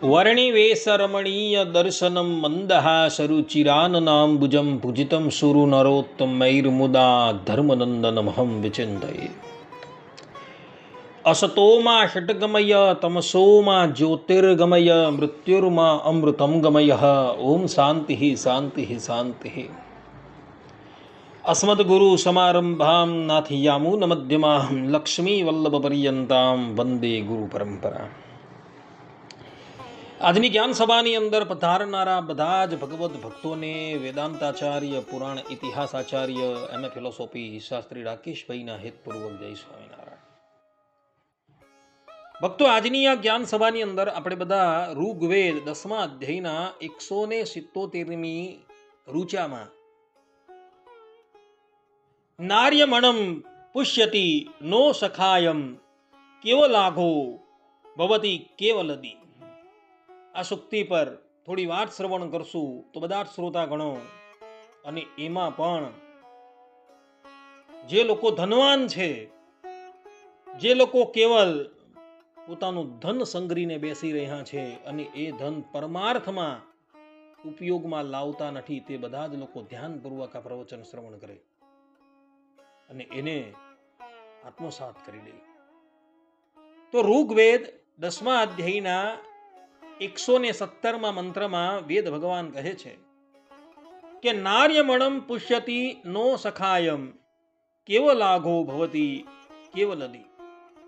વર્ણિવેશરમણીય દર્શનમ મંદહાસરુચિરાનનાંબુજં પૂજિतं સુરુ નરોત્તમૈર્મુદા ધર્મનંદનમહં વિચિંતયે. અસતોમાં ષટ્ગમય તમસોમાં જ્યોતિર્ગમય મૃત્યુર્મા અમૃતમ ગમય. ઓમ શાંતિ શાંતિ શાંતિ. અસ્મદ્ગુરુ સમારંભામ નાથયામૂન મધ્યમાં લક્ષ્મી વલ્લભ પર્યંતામ વંદે ગુરુ પરંપરા. આજની જ્ઞાન સભાની અંદર પધારનારા બધા જ ભગવદ્ ભક્તોને વેદાંતાચાર્ય પુરાણ ઇતિહાસ આચાર્ય એમએ ફિલોસોફી શાસ્ત્રી રાકેશભાઈના હેતપૂર્વક જય સ્વામિનારાયણ. ભક્તો, આજની આ જ્ઞાન સભાની અંદર આપણે બધા ઋગ્વેદ 10મા અધ્યાયના 177મી રૂચામાં નાર્યમણમ પુષ્યતિ નો સખાયમ કેવલાઘો ભવતી કેવલદી, આ સુક્તિ પર થોડી વાત શ્રવણ કરશું તો બધા જ શ્રોતા ગણો. અને એમાં પણ જે લોકો ધનવાન છે, જે લોકો કેવલ પોતાનું ધન સંગ્રહીને બેસી રહ્યા છે અને એ ધન પરમાર્થમાં ઉપયોગમાં લાવતા નથી, તે બધા જ લોકો ધ્યાનપૂર્વક આ પ્રવચન શ્રવણ કરે અને એને આત્મસાત કરી દે. તો ઋગ્વેદ 10મા અધ્યાયના 117મા મંત્રમાં વેદ ભગવાન કહે છે કે નાર્યમણમ પુષ્યતિ નો સખાયમ કેવલાઘો ભવતી કેવલદી.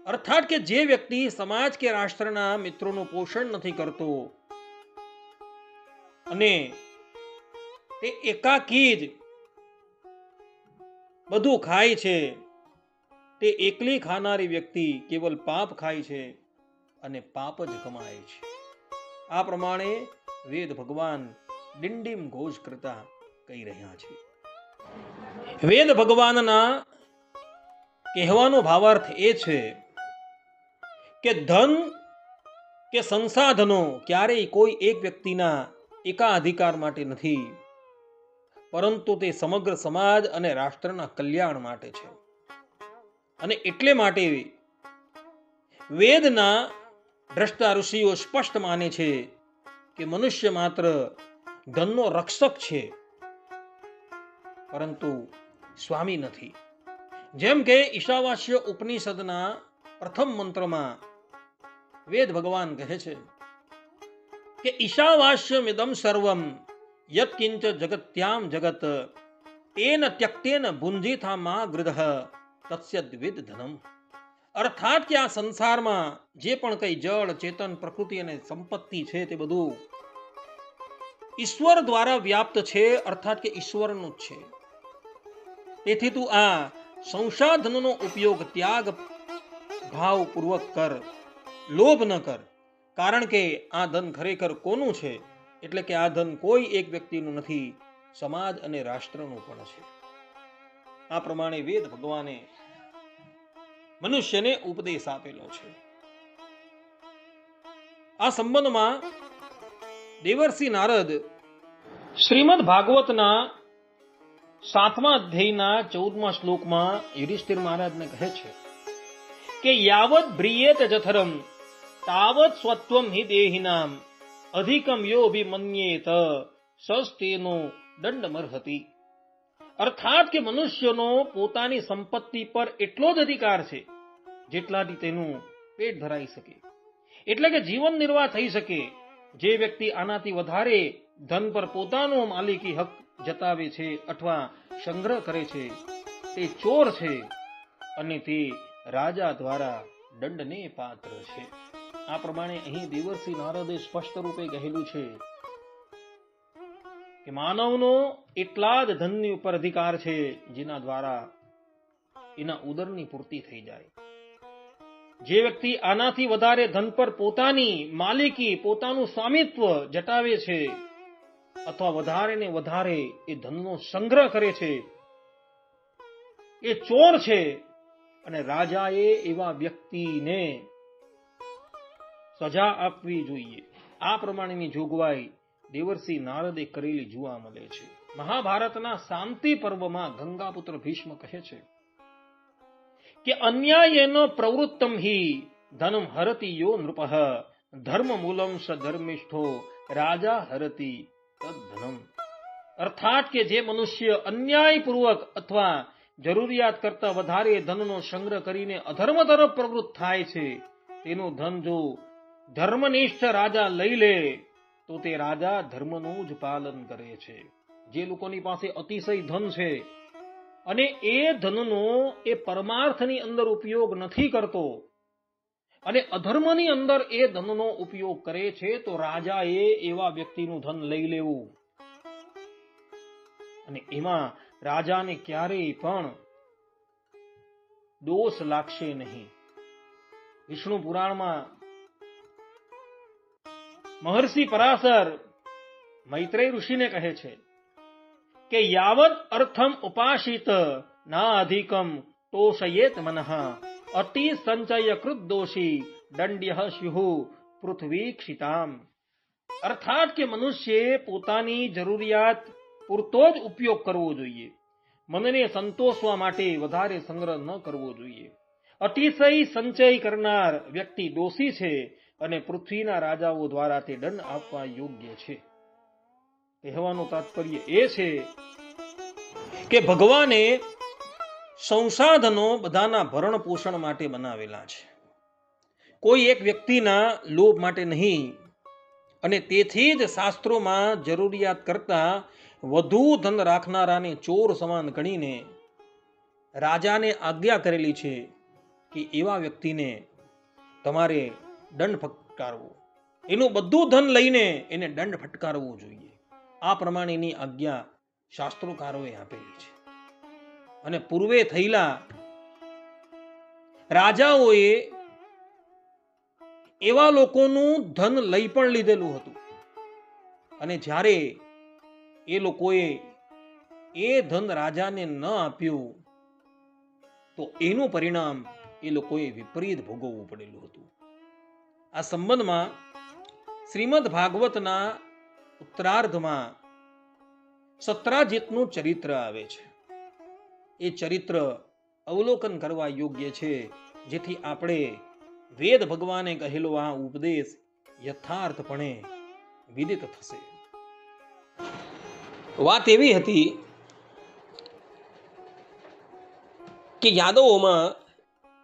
અર્થાત કે જે વ્યક્તિ સમાજ કે રાષ્ટ્રના મિત્રોનું પોષણ નથી કરતો અને તે એકાકી જ બધું ખાય છે, તે એકલી ખાનારી વ્યક્તિ કેવલ પાપ ખાય છે અને પાપ જ કમાય છે. આ પ્રમાણે વેદ ભગવાન ડિંડિમ ઘોષ કરતા કહી રહ્યા છે. વેદ ભગવાનના કહેવાનો ભાવાર્થ એ છે કે ધન કે સંસાધનો ક્યારેય કોઈ એક વ્યક્તિના એકાધિકાર માટે નથી, પરંતુ તે સમગ્ર સમાજ અને રાષ્ટ્રના કલ્યાણ માટે છે. અને એટલે માટે વેદના દ્રષ્ટા ઋષિઓ સ્પષ્ટ માને છે કે મનુષ્ય માત્ર ધનનો રક્ષક છે, પરંતુ સ્વામી નથી. જેમ કે ઈશાવાસ્ય ઉપનિષદના પ્રથમ મંત્રમાં વેદ ભગવાન કહે છે કે ઈશાવાસ્યમિદં સર્વમ યત્કિંચ જગત્યામ જગત તેન ત્યક્તેન ભુંજીથા મા ગૃધઃ તસ્યદ્વિદ ધનમ. અર્થાત કે આ સંસારમાં જે પણ કઈ જળ, ચેતન, પ્રકૃતિ અને સંપત્તિ છે તે બધું ઈશ્વર દ્વારા વ્યાપ્ત છે, અર્થાત કે ઈશ્વરનું જ છે. તેથી તું આ સંસાધનનો ઉપયોગ ત્યાગ ભાવપૂર્વક કર, લોભ ન કર. કારણ કે આ ધન ખરેખર કોનું છે? એટલે કે આ ધન કોઈ એક વ્યક્તિનું નથી, સમાજ અને રાષ્ટ્રનું પણ છે. આ પ્રમાણે વેદ ભગવાને મનુષ્યને ઉપદેશ આપેલો છે. આ સંબંધમાં દેવર્ષિ નારદ શ્રીમદ ભાગવતના 7મા અધ્યાયના 14મા શ્લોકમાં યુધિષ્ઠિર મહારાજને કહે છે કે યાવત બ્રિયેત જઠરમ તાવત સ્વત્વમ હિ દેહિનામ અધિકમ યો અભિમન્યેત સસ્તેનો દંડમર્હતિ. અર્થાત કે મનુષ્યનો પોતાની સંપત્તિ પર એટલો જ અધિકાર છે જેટલાથી તેનું પેટ ભરાઈ શકે, એટલે કે જીવન નિર્વાહ થઈ શકે. જે વ્યક્તિ આનાથી વધારે ધન પર પોતાનો માલિકી હક જતાવે છે અથવા સંગ્રહ કરે છે તે ચોર છે અને તે રાજા દ્વારા દંડને પાત્ર છે. આ પ્રમાણે અહીં દેવર્ષિ નારદે સ્પષ્ટ રૂપે કહેલું છે કે માનવનો એટલા જ ધનની ઉપર અધિકાર છે જેના દ્વારા એના ઉદરની પૂર્તિ થઈ જાય. જે વ્યક્તિ આનાથી વધારે ધન પર પોતાની માલિકી, પોતાનું સ્વામિત્વ જટાવે છે અથવા વધારે ને વધારે એ ધનનો સંગ્રહ કરે છે એ ચોર છે અને રાજાએ એવા વ્યક્તિને સજા આપવી જોઈએ. આ પ્રમાણેની જોગવાઈ દેવર્ષિ નારદે કરેલી જોવા મળે છે. મહાભારતના શાંતિ પર્વમાં ગંગાપુત્ર ભીષ્મ કહે છે કે અન્યાયેન પ્રવૃત્તમ હિ ધનમ હરતિ યો નૃપઃ ધર્મ મૂલમ સધર્મિષ્ઠો રાજા હરતી તદ્ધનમ. અર્થાત કે જે મનુષ્ય અન્યાયપૂર્વક અથવા જરૂરિયાત કરતા વધારે ધનનો સંગ્રહ કરીને અધર્મ તરફ પ્રવૃત્ત થાય છે, તેનું ધન જો ધર્મનિષ્ઠ રાજા લઈ લે તો તે રાજા ધર્મનું જ પાલન કરે છે. જે લોકોની પાસે અતિશય ધન છે અને એ ધનનો એ પરમાર્થની અંદર ઉપયોગ નથી કરતો અને અધર્મની અંદર એ ધનનો ઉપયોગ કરે છે, તો રાજાએ એવા વ્યક્તિનું ધન લઈ લેવું અને એમાં રાજાને ક્યારેય પણ દોષ લાગશે નહીં. વિષ્ણુ પુરાણમાં મહર્ષિ પરાશર મૈત્રેય ઋષિને કહે છે કે યાવત અર્થમ ઉપાસિત ના અધિકમ તોષયેત મનઃ અતિ સંચય કૃત દોષી દંડ્ય સ્યુઃ પૃથ્વી ક્ષિતામ. અર્થાત કે મનુષ્ય પોતાની જરૂરિયાત પૂરતો જ ઉપયોગ કરવો જોઈએ. મનને સંતોષવા માટે વધારે સંગ્રહ ન કરવો જોઈએ. અતિશય સંચય કરનાર વ્યક્તિ દોષી છે અને પૃથ્વીના રાજાઓ દ્વારા તે દંડ આપવા યોગ્ય છે. કહેવાનું તાત્પર્ય એ છે કે ભગવાને સંસાધનો બધાના ભરણ પોષણ માટે બનાવેલા છે, કોઈ એક વ્યક્તિના લોભ માટે નહીં. અને તેથી જ શાસ્ત્રોમાં જરૂરિયાત કરતા વધુ ધન રાખનારાને ચોર સમાન ગણીને રાજાને આજ્ઞા કરેલી છે કે એવા વ્યક્તિને તમારે દંડ ફટકારવો, એનું બધું ધન લઈને એને દંડ ફટકારવો જોઈએ. આ પ્રમાણેની આજ્ઞા શાસ્ત્રોકારોએ આપેલી છે. અને પૂર્વે થયેલા રાજાઓએ એવા લોકોનું ધન લઈ પણ લીધેલું હતું અને જ્યારે એ લોકોએ એ ધન રાજાને ન આપ્યું તો એનું પરિણામ એ લોકોએ વિપરીત ભોગવવું પડેલું હતું. આ સંબંધમાં શ્રીમદ ભાગવતના ઉત્તરાર્ધમાં સત્રાજીતનું ચરિત્ર આવે છે. એ ચરિત્ર અવલોકન કરવા યોગ્ય છે, જેથી આપણે વેદ ભગવાને કહેલો આ ઉપદેશ યથાર્થપણે વિદિત થશે. વાત એવી હતી કે યાદવોમાં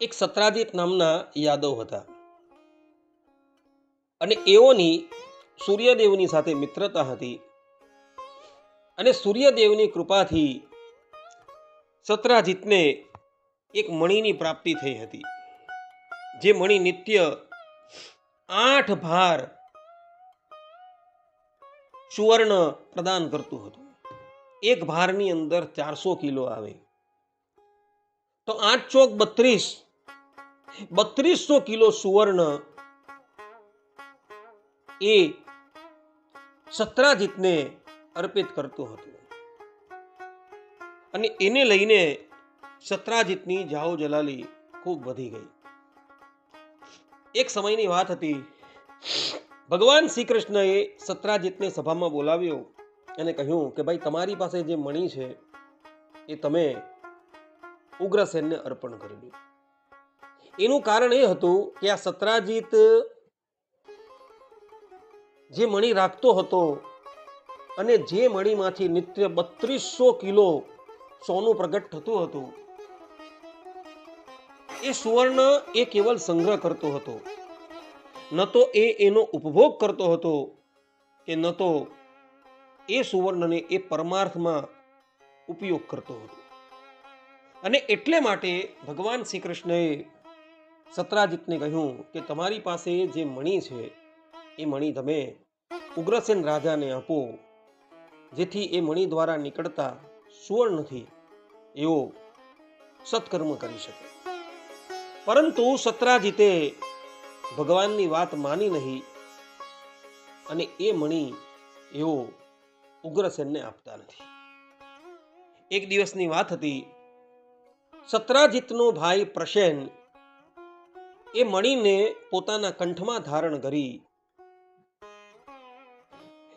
એક સત્રાજીત નામના યાદવ હતા અને એઓની સૂર્યદેવની સાથે મિત્રતા હતી અને સૂર્યદેવની કૃપાથી સત્રાજીતને એક મણીની પ્રાપ્તિ થઈ હતી, જે મણી નિત્ય 8 ભાર સુવર્ણ પ્રદાન કરતું હતું. એક ભારની અંદર 400 કિલો આવે તો 8 ચોક 3200 કિલો સુવર્ણ એ સત્રાજીતને અર્પિત કરતું હતું. અને એને લઈને સત્રાજીતની જાઓ જલાલી ખૂબ વધી ગઈ. એક સમયની વાત હતી, ભગવાન શ્રી કૃષ્ણએ સત્રાજીતને સભામાં બોલાવ્યો અને કહ્યું કે ભાઈ, તમારી પાસે જે મણી છે એ તમે ઉગ્રસેનને અર્પણ કરી દો. એનું કારણ એ હતું કે આ સત્રાજીત જે મણી રાખતો હતો અને જે મણીમાંથી નિત્ય 3200 કિલો સોનું પ્રગટ થતું હતું, એ સુવર્ણ એ કેવલ સંગ્રહ કરતો હતો, ન તો એનો ઉપભોગ કરતો હતો કે ન તો એ સુવર્ણને એ પરમાર્થમાં ઉપયોગ કરતો હતો. અને એટલે માટે ભગવાન શ્રી કૃષ્ણએ સત્રાજીતને કહ્યું કે તમારી પાસે જે મણી છે એ મણી તમે ઉગ્રસેન રાજાને આપો, જેથી એ મણી દ્વારા નીકળતા સુવર્ણથી એઓ સત્કર્મ કરી શકે. પરંતુ સત્રાજીતે ભગવાનની વાત માની નહીં અને એ મણી એઓ ઉગ્રસેનને આપતા નથી. એક દિવસની વાત હતી, સત્રાજીતનો ભાઈ પ્રસેન એ મણીને પોતાના કંઠમાં ધારણ કરી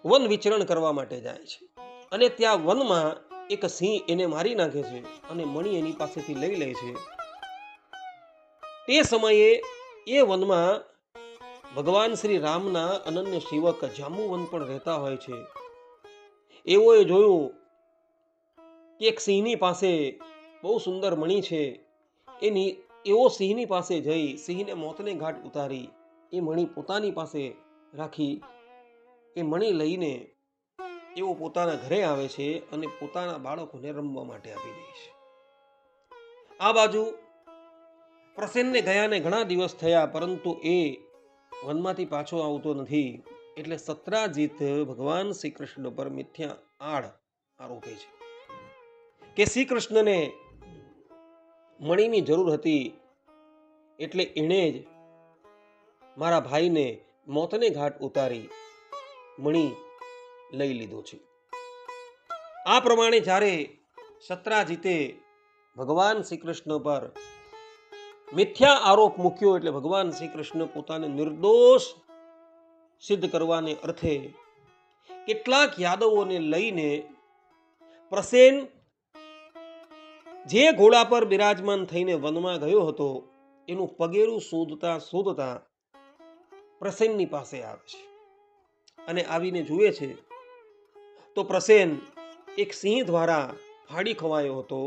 વન વિચરણ કરવા માટે જાય છે અને ત્યાં વનમાં એક સિંહ એને મારી નાખે છે અને મણી એની પાસેથી લઈ લે છે. તે સમયે એ વનમાં ભગવાન શ્રી રામના અનન્ય સેવક જાંબુવન પણ રહેતા હોય છે. એઓએ જોયું કે એક સિંહની પાસે બહુ સુંદર મણી છે. એવો સિંહની પાસે જઈ સિંહને મોતને ઘાટ ઉતારી એ મણી પોતાની પાસે રાખી એ મણી લઈને એવો પોતાના ઘરે આવે છે અને પોતાના બાળકોને રમવા માટે આપી દે છે. આ બાજુ પ્રસેનને ગયાને ઘણા દિવસ થયા, પરંતુ એ વનમાંથી પાછો આવતો નથી. એટલે સત્રાજીત ભગવાન શ્રી કૃષ્ણ પર મિથ્યા આડ આરોપે છે કે શ્રી કૃષ્ણને મણીની જરૂર હતી, એટલે એણે જ મારા ભાઈને મોતને ઘાટ ઉતારી મણી લઈ લીધો છે. આ પ્રમાણે જ્યારે સત્રાજીતે ભગવાન શ્રી કૃષ્ણ પર મિથ્યા આરોપ મૂક્યો, એટલે ભગવાન શ્રી કૃષ્ણ પોતાને નિર્દોષ સિદ્ધ કરવાને અર્થે કેટલાક યાદવોને લઈને પ્રસેન જે ઘોડા પર બિરાજમાન થઈને વનમાં ગયો હતો એનું પગેરું શોધતા શોધતા પ્રસેનની પાસે આવે છે અને આવીને જુએ છે તો પ્રસેન એક સિંહ દ્વારા ફાડી ખવાયો હતો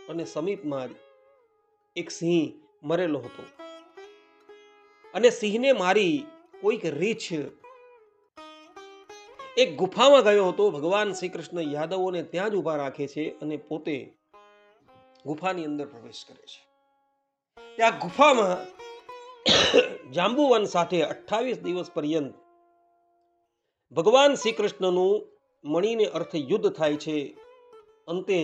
અને સમીપમાં જ એક સિંહ મરેલો હતો અને સિંહને મારી કોઈક રીછ એક ગુફામાં ગયો હતો. ભગવાન શ્રી કૃષ્ણ યાદવોને ત્યાં જ ઊભા રાખે છે અને પોતે ગુફાની અંદર પ્રવેશ કરે છે. ત્યાં ગુફામાં જાંબુવન સાથે 28 દિવસ પર્યંત ભગવાન શ્રી કૃષ્ણનું મણીને અર્થે યુદ્ધ થાય છે. અંતે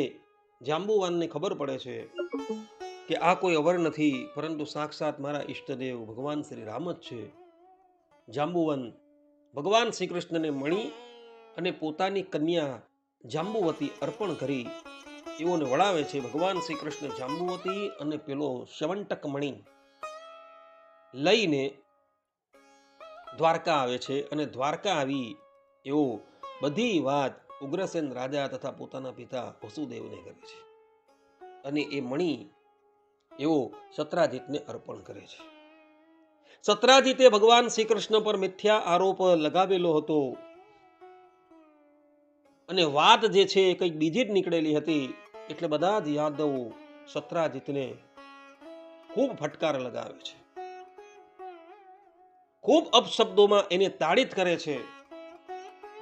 જાંબુવાનને ખબર પડે છે કે આ કોઈ અવર નથી, પરંતુ સાક્ષાત મારા ઈષ્ટદેવ ભગવાન શ્રી રામ જ છે. જાંબુવન ભગવાન શ્રી કૃષ્ણને મણી અને પોતાની કન્યા જાંબુવતી અર્પણ કરી એઓને વળાવે છે. ભગવાન શ્રી કૃષ્ણ જાંબુવતી અને પેલો શવંટક મણી લઈને દ્વારકા આવે છે અને દ્વારકા આવી એવો બધી વાત ઉગ્રસેન રાજા તથા પોતાના પિતા વસુદેવને કરે છે અને એ મણી એવો સત્રાજીતને અર્પણ કરે છે. સત્રાજીતે ભગવાન શ્રી કૃષ્ણ પર મિથ્યા આરોપ લગાવેલો હતો અને વાત જે છે એ કંઈક બીજી જ નીકળેલી હતી. એટલે બધા જ યાદવો સત્રાજીતને ખૂબ ફટકાર લગાવે છે, ખૂબ અપશબ્દોમાં એને તાડિત કરે છે,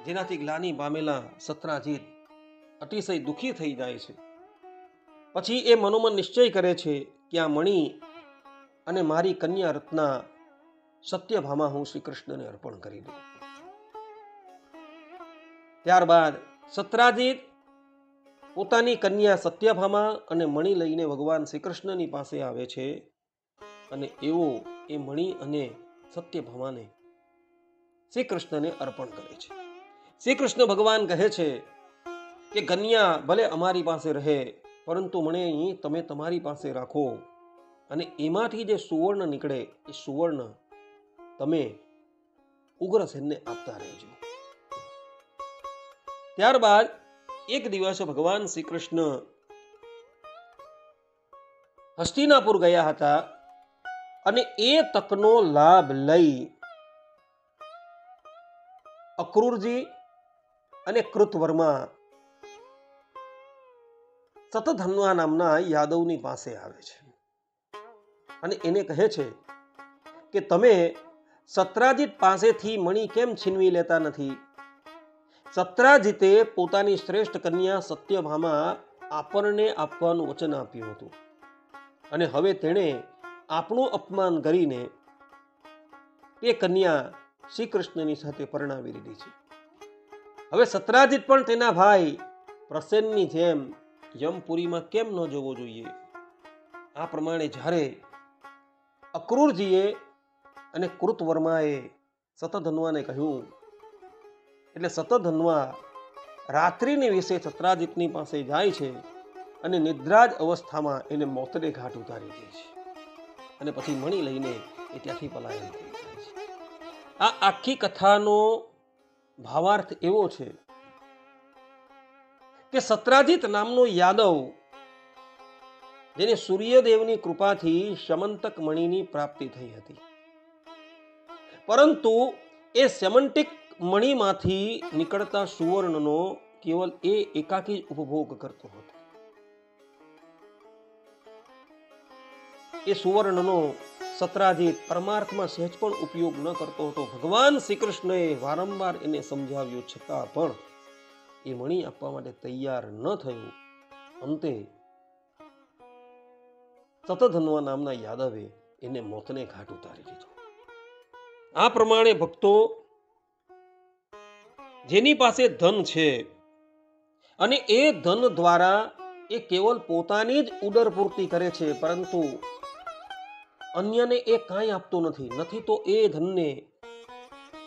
જેનાથી ગ્લાનિ પામેલા સત્રાજીત અતિશય દુઃખી થઈ જાય છે. પછી એ મનોમન નિશ્ચય કરે છે કે આ મણી અને મારી કન્યા રત્ના સત્યભામા હું શ્રી કૃષ્ણને અર્પણ કરી દઉં. ત્યારબાદ સત્રાજીત પોતાની કન્યા સત્યભામા અને મણી લઈને ભગવાન શ્રી કૃષ્ણની પાસે આવે છે અને એવો એ મણી અને સત્યભામાને શ્રી કૃષ્ણને અર્પણ કરે છે. શ્રી કૃષ્ણ ભગવાન કહે છે કે કન્યા ભલે અમારી પાસે રહે, પરંતુ મને અહીં તમે તમારી પાસે રાખો અને એમાંથી જે સુવર્ણ નીકળે એ સુવર્ણ તમે ઉગ્રસેનને આપતા રહેજો. ત્યારબાદ એક દિવસ ભગવાન શ્રી કૃષ્ણ હસ્તિનાપુર ગયા હતા અને એ તકનો લાભ લઈ અક્રૂરજી અને કૃતવર્મા સતધન્વા નામના યાદવની પાસે આવે છે અને એને કહે છે કે તમે સત્રાજીત પાસેથી મણી કેમ છીનવી લેતા નથી? સત્રાજીતે પોતાની શ્રેષ્ઠ કન્યા સત્યભામા આપણને આપવાનું વચન આપ્યું હતું અને હવે તેણે આપણું અપમાન કરીને તે કન્યા શ્રી કૃષ્ણની સાથે પરણાવી દીધી છે. હવે સત્રાજીત પણ તેના ભાઈ પ્રસેનની જેમ યમપુરીમાં કેમ ન જવો જોઈએ? આ પ્રમાણે જ્યારે અક્રૂરજીએ અને કૃતવર્માએ સતધન્વાને કહ્યું, એટલે સતધન્વા રાત્રિની વિશે સત્રાજીતની પાસે જાય છે અને નિદ્રાજ અવસ્થામાં એને મોતને ઘાટ ઉતારી દે છે અને પછી મણી લઈને એ ત્યાંથી પલાયન થઈ જાય છે. આ આખી કથાનો ભાવાર્થ એવો છે કે સત્રાજીત નામનો યાદવ જેને સૂર્યદેવની કૃપાથી શમંતક મણીની પ્રાપ્તિ થઈ હતી, પરંતુ એ સેમન્ટિક મણીમાંથી નીકળતા સુવર્ણનો કેવલ એ એકાકી જ ઉપભોગ કરતો હતો. એ સુવર્ણનો સત્રાજીત પરમાર્થમાં સહેજ પણ ઉપયોગ ન કરતો હતો. ભગવાન શ્રી કૃષ્ણએ વારંવાર એને સમજાવ્યું છતાં પણ એ મણી આપવા માટે તૈયાર ન થયું. અંતે સતધન્વા નામના યાદવે એને મોતને ઘાટ ઉતારી દીધો. આ પ્રમાણે ભક્તો, જેની પાસે ધન છે અને એ ધન દ્વારા એ કેવલ પોતાની જ ઉદરપૂર્તિ કરે છે, પરંતુ અન્યને એ કાંઈ આપતો નથી. નથી તો એ ધનને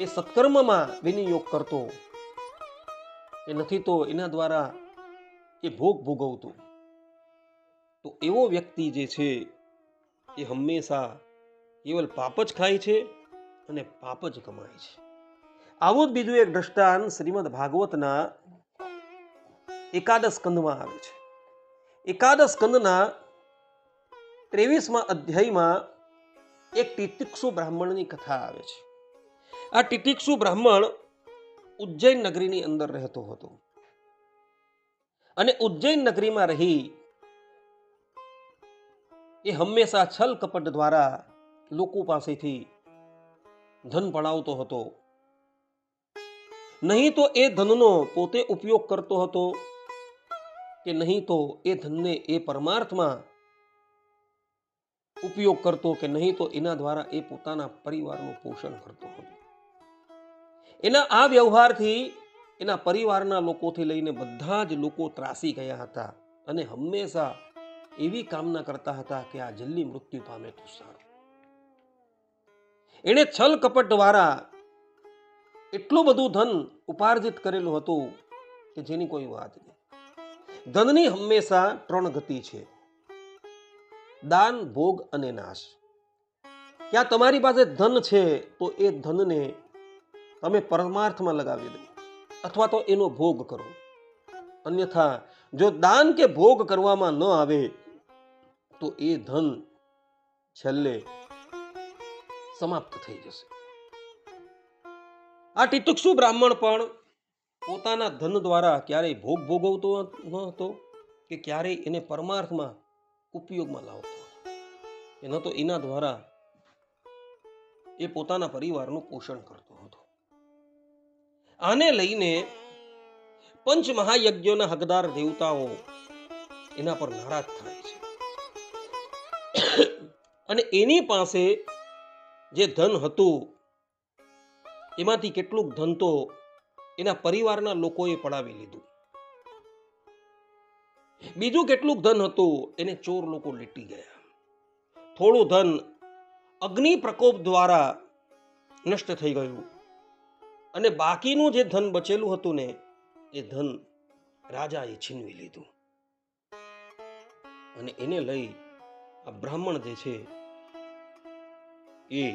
એ સત્કર્મમાં વિનિયોગ કરતો, કે નથી તો એના દ્વારા એ ભોગ ભોગવતો, તો એવો વ્યક્તિ જે છે એ હંમેશા કેવલ પાપ જ ખાય છે અને પાપ જ કમાય છે. આવું જ બીજું એક દ્રષ્ટાંત શ્રીમદ ભાગવતના એકાદશ સ્કંદમાં આવે છે. એકાદશ સ્કંદના 23મા અધ્યાયમાં એક તિતિક્ષુ બ્રાહ્મણની કથા આવે છે. આ તિતિક્ષુ બ્રાહ્મણ ઉજ્જૈન નગરીની અંદર રહેતો હતો અને ઉજ્જૈન નગરીમાં રહી એ હંમેશા છલ કપટ દ્વારા લોકો પાસેથી ધન પડાવતો હતો. નહીં તો એ ધનનો પોતે ઉપયોગ કરતો હતો, કે નહીં તો એ ધનને એ પરમાર્થમાં ઉપયોગ કરતો, કે નહીં તો એના દ્વારા એ પોતાના પરિવારનું પોષણ કરતો હતો. એના આ વ્યવહારથી એના પરિવારના લોકોથી લઈને બધા જ લોકો ત્રાસી ગયા હતા અને હંમેશા એવી કામના કરતા હતા કે આ જલ્દી મૃત્યુ પામે તો સારું. એણે છલ કપટ દ્વારા એટલું બધું ધન ઉપાર્જિત કરેલું હતું કે જેની કોઈ વાત નહીં. ધનની હંમેશા 3 ગતિ છે: દાન, ભોગ અને નાશ. ક્યાં તમારી પાસે ધન છે તો એ ધનને તમે પરમાર્થમાં લગાવી દો અથવા તો એનો ભોગ કરો. અન્યથા જો દાન કે ભોગ કરવામાં ન આવે તો એ ધન છેલ્લે સમાપ્ત થઈ જશે. આ તિતિક્ષુ બ્રાહ્મણ પણ પોતાના ધન દ્વારા ક્યારેય ભોગ ભોગવતો ન હતો કે ક્યારેય એને પરમાર્થમાં ઉપયોગમાં લાવતો હતો, કે ન તો એના દ્વારા એ પોતાના પરિવારનું પોષણ કરતો હતો. આને લઈને પંચ મહાયજ્ઞોના હકદાર દેવતાઓ એના પર નારાજ થાય છે અને એની પાસે જે ધન હતું એમાંથી કેટલુંક ધન તો એના પરિવારના લોકોએ પડાવી લીધું. બીજું કેટલુંક ધન હતું એને ચોર લોકો લૂંટી ગયા. થોડું ધન અગ્નિ પ્રકોપ દ્વારા નષ્ટ થઈ ગયું અને બાકીનું જે ધન બચેલું હતું ને એ ધન રાજાએ છીનવી લીધું અને એને લઈ આ બ્રાહ્મણ જે છે એ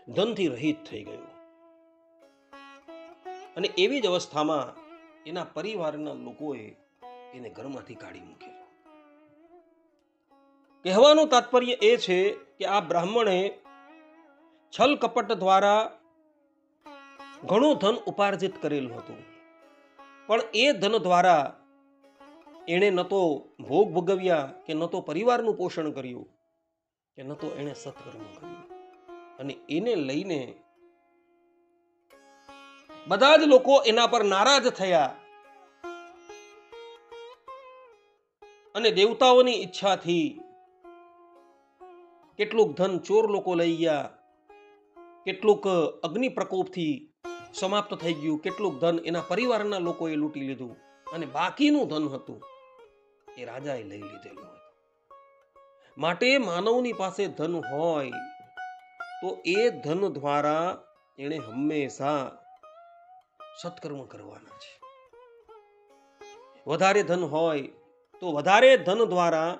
ધનથી રહિત થઈ ગયું અને એવી જ અવસ્થામાં એના પરિવારના લોકોએ એને ઘરમાંથી કાઢી મૂકેલો. કહેવાનું તાત્પર્ય એ છે કે આ બ્રાહ્મણે છલ કપટ દ્વારા ઘણું ધન ઉપાર્જિત કરેલું હતું, પણ એ ધન દ્વારા એણે ન તો ભોગ ભોગવ્યા, કે ન તો પરિવારનું પોષણ કર્યું, કે ન તો એણે સત્કર્મ કર્યું. અને એને લઈને બધા જ લોકો એના પર નારાજ થયા અને દેવતાઓની ઈચ્છાથી કેટલુંક ધન ચોર લોકો લઈ ગયા, કેટલુંક અગ્નિ પ્રકોપથી સમાપ્ત થઈ ગયું, કેટલુંક ધન એના પરિવારના લોકોએ લૂંટી લીધું અને બાકીનું ધન હતું એ રાજાએ લઈ લીધેલું હતું. માટે માનવની પાસે ધન હોય તો એ ધન દ્વારા એણે હંમેશા સત્કર્મ કરવાના છે. વધારે ધન હોય તો વધારે ધન દ્વારા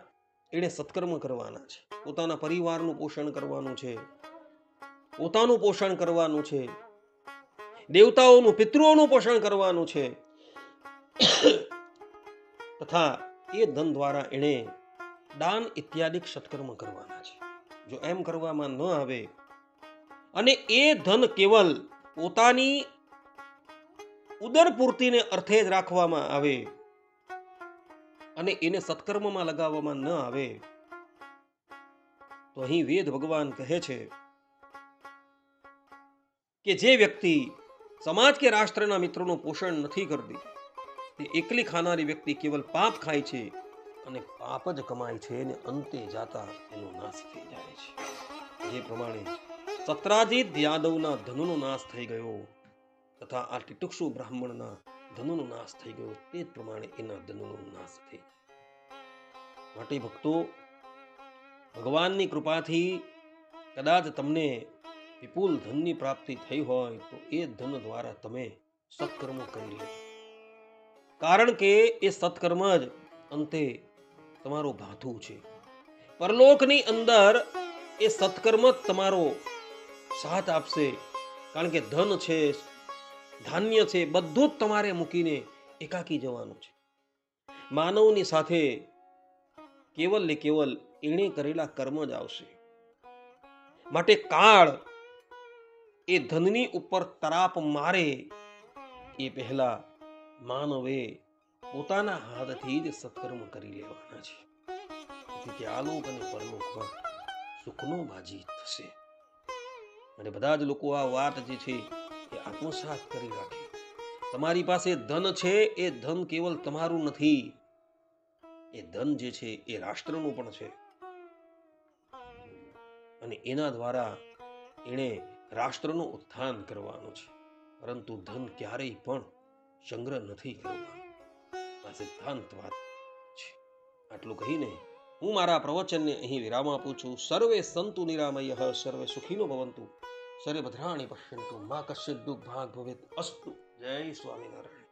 એણે સત્કર્મ કરવાના છે. પોતાના પરિવારનું પોષણ કરવાનું છે, પોતાનું પોષણ કરવાનું છે, દેવતાઓનું, પિતૃઓનું પોષણ કરવાનું છે, તથા એ ધન દ્વારા એણે દાન ઇત્યાદિ સત્કર્મ કરવાના છે. જો એમ કરવામાં ન આવે અને એ ધન કેવલ પોતાની ઉદર પૂર્તિને અર્થે જ રાખવામાં આવે અને એને સત્કર્મમાં લગાવવામાં ન આવે, તો અહીં વેદ ભગવાન કહે છે કે જે વ્યક્તિ સમાજ કે રાષ્ટ્રના મિત્રોનું પોષણ નથી કરતી, તે એકલી ખાનારી વ્યક્તિ કેવલ પાપ ખાય છે અને પાપ જ કમાય છે અને અંતે જાતા એનો નાશ થઈ જાય છે. જે પ્રમાણે સત્રાજીત યાદવના ધનનો નાશ થઈ ગયો તથા આ ટિટુક્ષુ બ્રાહ્મણના ધનનો નાશ થઈ ગયો, તે જ પ્રમાણે એના ધનનો નાશ થઈ. માટે ભક્તો, ભગવાનની કૃપાથી કદાચ તમને વિપુલ ધનની પ્રાપ્તિ થઈ હોય તો એ ધન દ્વારા તમે સત્કર્મ કરી લો, કારણ કે એ સત્કર્મ જ અંતે તમારો ભાથું છે. પરલોકની અંદર એ સત્કર્મ જ તમારો સાથ આપશે, કારણ કે ધન છે, ધાન્ય છે, બધું જ તમારે મૂકીને એકાકી જવાનું છે. માનવની સાથે કેવલ ને કેવલ એણે કરેલા કર્મ જ આવશે. માટે કાળ એ ધનની ઉપર તરાપ મારે એ પહેલા માનવે પોતાના હાથથી જ સત્કર્મ કરી લેવાના છે. તેથી આલોક અને પરલોકમાં સુખનો બાજી થશે. અને બધા જ લોકો આ વાત જે છે એ આત્મસાત કરી રાખે. તમારી પાસે ધન છે, એ ધન કેવલ તમારું નથી, એ ધન જે છે એ રાષ્ટ્રનું પણ છે અને એના દ્વારા એણે રાષ્ટ્રનું ઉત્થાન કરવાનું છે. પરંતુ ધન ક્યારેય પણ સંગ્રહ નથી કરવાનો. આ સિદ્ધાંત વાત છે. આટલું કહીને હું મારા પ્રવચનને અહીં વિરામ આપું છું. સર્વે સંતુ નિરામયઃ, સર્વે સુખીનો ભવંતુ, સર્વે ભદ્રાણિ પશ્યન્તુ, મા કશ્ચિદ દુઃખ ભાગ ભવેત અસ્તુ. જય સ્વામિનારાયણ.